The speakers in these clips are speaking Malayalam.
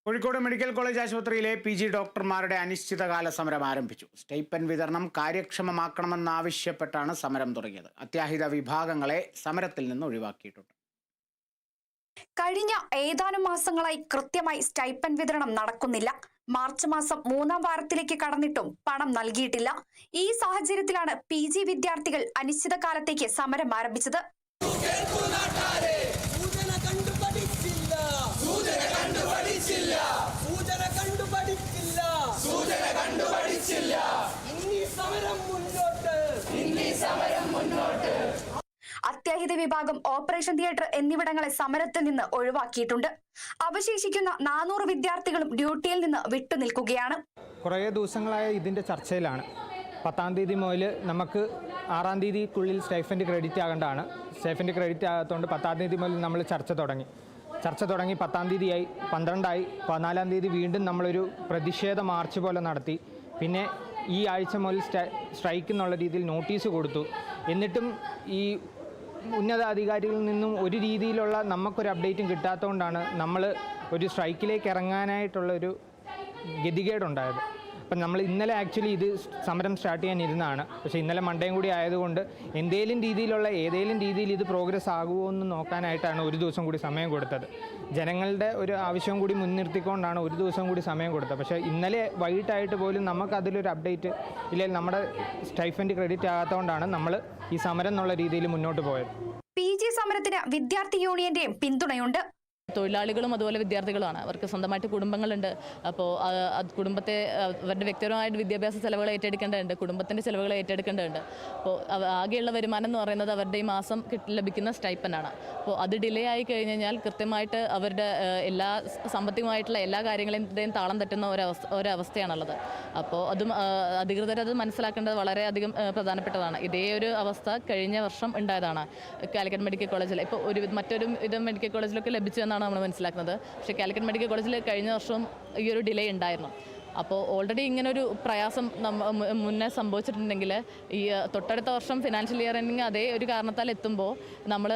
കോഴിക്കോട് മെഡിക്കൽ കോളേജ് ആശുപത്രിയിലെ PG ഡോക്ടർമാരുടെ അനിശ്ചിതകാല സമരം ആരംഭിച്ചു. സ്റ്റൈപ്പൻഡ് വിതരണം കാര്യക്ഷമമാക്കണമെന്നാവശ്യപ്പെട്ടാണ് സമരം തുടങ്ങിയത്. അത്യാഹിത വിഭാഗങ്ങളെ സമരത്തിൽ നിന്ന് ഒഴിവാക്കിയിട്ടുണ്ട്. കഴിഞ്ഞ ഏതാനും മാസങ്ങളായി കൃത്യമായി സ്റ്റൈപ്പൻഡ് വിതരണം നടക്കുന്നില്ല. മാർച്ച് മാസം 3-ാം വാരത്തിലേക്ക് കടന്നിട്ടും പണം നൽകിയിട്ടില്ല. ഈ സാഹചര്യത്തിലാണ് PG വിദ്യാർത്ഥികൾ അനിശ്ചിതകാലത്തേക്ക് സമരം ആരംഭിച്ചത്. അത്യാഹിത വിഭാഗം, ഓപ്പറേഷൻ തിയേറ്റർ എന്നിവിടങ്ങളെ സമരത്തിൽ നിന്ന് ഒഴിവാക്കിയിട്ടുണ്ട്. അവശേഷിക്കുന്ന 400 വിദ്യാർത്ഥികളും ഡ്യൂട്ടിയിൽ നിന്ന് വിട്ടുനിൽക്കുകയാണ്. കുറേ ദിവസങ്ങളായ ഇതിൻ്റെ ചർച്ചയിലാണ്. 10-ാം തീയതി മുതൽ നമുക്ക് 6-ാം തീയതിക്കുള്ളിൽ സ്റ്റൈഫൻഡ് ക്രെഡിറ്റ് ആകേണ്ടതാണ്. സ്റ്റൈഫൻഡ് ക്രെഡിറ്റ് ആകാത്തതുകൊണ്ട് 10-ാം തീയതി മുതൽ നമ്മൾ ചർച്ച തുടങ്ങി. 10-ാം തീയതിയായി, 12-ആയി, 14-ാം തീയതി വീണ്ടും നമ്മളൊരു പ്രതിഷേധ മാർച്ച് പോലെ നടത്തി. പിന്നെ ഈ ആഴ്ച മുതൽ സ്ട്രൈക്ക് എന്നുള്ള രീതിയിൽ നോട്ടീസ് കൊടുത്തു. എന്നിട്ടും ഈ ഉന്നത അധികാരികളിൽ നിന്നും ഒരു രീതിയിലുള്ള നമുക്കൊരു അപ്ഡേറ്റും കിട്ടാത്തതുകൊണ്ടാണ് നമ്മൾ ഒരു സ്ട്രൈക്കിലേക്ക് ഇറങ്ങാനായിട്ടുള്ളൊരു ഗതികേടുണ്ടായത്. അപ്പം നമ്മൾ ഇന്നലെ ആക്ച്വലി ഇത് സമരം സ്റ്റാർട്ട് ചെയ്യാനിരുന്നതാണ്. പക്ഷേ ഇന്നലെ മണ്ടയും കൂടി ആയതുകൊണ്ട് ഏതെങ്കിലും രീതിയിൽ ഇത് പ്രോഗ്രസ് ആകുമോ എന്ന് നോക്കാനായിട്ടാണ് ഒരു ദിവസം കൂടി സമയം കൊടുത്തത്. ജനങ്ങളുടെ ഒരു ആവശ്യം കൂടി മുൻനിർത്തിക്കൊണ്ടാണ് ഒരു ദിവസം കൂടി സമയം കൊടുത്തത്. പക്ഷേ ഇന്നലെ വൈകിട്ടായിട്ട് പോലും നമുക്കതിലൊരു അപ്ഡേറ്റ് ഇല്ലെങ്കിൽ നമ്മുടെ സ്റ്റൈഫൻഡ് ക്രെഡിറ്റ് ആകാത്തതുകൊണ്ടാണ് നമ്മൾ ഈ സമരം എന്നുള്ള രീതിയിൽ മുന്നോട്ട് പോയത്. PG സമരത്തിന് വിദ്യാർത്ഥി യൂണിയന്റെയും പിന്തുണയുണ്ട്. തൊഴിലാളികളും അതുപോലെ വിദ്യാർത്ഥികളുമാണ്. അവർക്ക് സ്വന്തമായിട്ട് കുടുംബങ്ങളുണ്ട്. അപ്പോൾ കുടുംബത്തെ അവരുടെ വ്യക്തിപരമായിട്ട് വിദ്യാഭ്യാസ ചിലവുകൾ ഏറ്റെടുക്കേണ്ടതുണ്ട്, കുടുംബത്തിൻ്റെ ചിലവുകൾ ഏറ്റെടുക്കേണ്ടതുണ്ട്. അപ്പോൾ ആകെയുള്ള വരുമാനം എന്ന് പറയുന്നത് അവരുടെ ഈ മാസം ലഭിക്കുന്ന സ്റ്റൈപ്പൻഡാണ്. അപ്പോൾ അത് ഡിലേ ആയി കഴിഞ്ഞ് കഴിഞ്ഞാൽ കൃത്യമായിട്ട് അവരുടെ എല്ലാ സാമ്പത്തികമായിട്ടുള്ള എല്ലാ കാര്യങ്ങളെയും താളം തെറ്റുന്ന ഒരവസ്ഥയാണുള്ളത്. അപ്പോൾ അതും അധികൃതരത് മനസ്സിലാക്കേണ്ടത് വളരെയധികം പ്രധാനപ്പെട്ടതാണ്. ഇതേ ഒരു അവസ്ഥ കഴിഞ്ഞ വർഷം ഉണ്ടായതാണ് കാലിക്കറ്റ് മെഡിക്കൽ കോളേജിൽ. ഇപ്പോൾ മറ്റൊരു മെഡിക്കൽ കോളേജിലൊക്കെ ലഭിച്ചു എന്നാണ് നമ്മൾ മനസ്സിലാക്കുന്നത്. പക്ഷേ കാലിക്കറ്റ് മെഡിക്കൽ കോളേജിൽ കഴിഞ്ഞ വർഷം ഈ ഒരു ഡിലേ ഉണ്ടായിരുന്നു. അപ്പോൾ ഓൾറെഡി ഇങ്ങനൊരു പ്രയാസം മുന്നേ സംഭവിച്ചിട്ടുണ്ടെങ്കിൽ ഈ തൊട്ടടുത്ത വർഷം ഫിനാൻഷ്യൽ ഇയർ എൻഡിങ് അതേ ഒരു കാരണത്താൽ എത്തുമ്പോൾ നമ്മൾ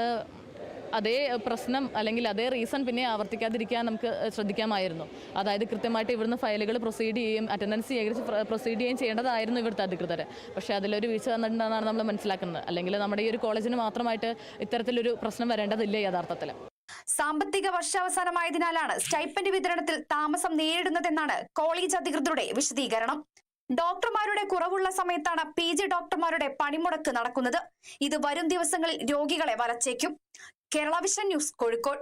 അതേ പ്രശ്നം അല്ലെങ്കിൽ അതേ റീസൺ പിന്നെ ആവർത്തിക്കാതിരിക്കാൻ നമുക്ക് ശ്രദ്ധിക്കാമായിരുന്നു. അതായത് കൃത്യമായിട്ട് ഇവിടുന്ന് ഫയലുകൾ പ്രൊസീഡ് ചെയ്യുകയും അറ്റൻഡൻസ് ശേഖരിച്ച് പ്രൊസീഡ് ചെയ്യുകയും ചെയ്യേണ്ടതായിരുന്നു ഇവിടുത്തെ അധികൃതർ. പക്ഷേ അതിലൊരു വീഴ്ച വന്നിട്ടുണ്ടെന്നാണ് നമ്മൾ മനസ്സിലാക്കുന്നത്. അല്ലെങ്കിൽ നമ്മുടെ ഈ ഒരു കോളേജിന് മാത്രമായിട്ട് ഇത്തരത്തിലൊരു പ്രശ്നം വരേണ്ടതില്ല യഥാർത്ഥത്തിൽ. സാമ്പത്തിക വർഷാവസാനമായതിനാലാണ് സ്റ്റൈപ്പൻഡ് വിതരണത്തിൽ താമസം നേരിടുന്നതെന്നാണ് കോളേജ് അധികൃതരുടെ വിശദീകരണം. ഡോക്ടർമാരുടെ കുറവുള്ള സമയത്താണ് PG ഡോക്ടർമാരുടെ പണിമുടക്ക് നടക്കുന്നത്. ഇത് വരും ദിവസങ്ങളിൽ രോഗികളെ വലച്ചേക്കും. Kerala vision news, Kozhikode.